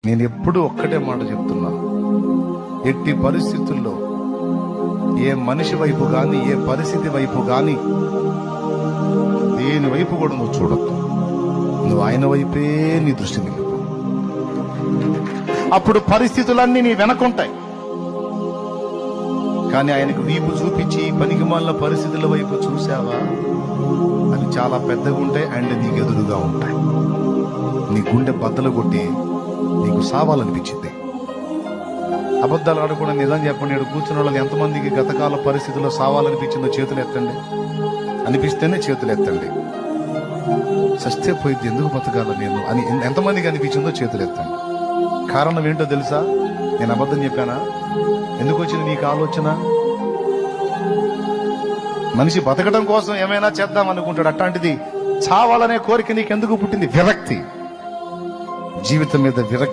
నేను ఎప్పుడూ ఒక్కటే మాట చెప్తున్నా, ఎట్టి పరిస్థితుల్లో ఏ మనిషి వైపు గాని, ఏ పరిస్థితి వైపు గాని, దేని వైపు కూడా నువ్వు చూడొద్దు. నువ్వు ఆయన వైపే నీ దృష్టి నిలుపు. అప్పుడు పరిస్థితులన్నీ నీ వెనకుంటాయి. కానీ ఆయనకు వీపు చూపించి పనికి మాలిన పరిస్థితుల వైపు చూసావా, అవి చాలా పెద్దగా ఉంటాయి అండ్ నీకు ఎదురుగా ఉంటాయి. నీ గుండె బద్దలు కొట్టి నీకు సావాలనిపించింది. అబద్ధాలు ఆడకుండా నిజం చెప్పండి. ఇక్కడ కూర్చున్న వాళ్ళకి ఎంతమందికి గతకాల పరిస్థితుల్లో సావాలనిపించిందో చేతులు ఎత్తండి. అనిపిస్తేనే చేతులు ఎత్తండి. సస్తే పోయింది, ఎందుకు బతకాల నేను అని ఎంతమందికి అనిపించిందో చేతులు ఎత్తండి. కారణం ఏంటో తెలుసా? నేను అబద్ధం చెప్పానా? ఎందుకు వచ్చింది నీకు ఆలోచన? మనిషి బతకడం కోసం ఏమైనా చేద్దాం అనుకుంటాడు. అట్లాంటిది చావాలనే కోరిక నీకెందుకు పుట్టింది? విరక్తి, జీవితం మీద విరక్తి.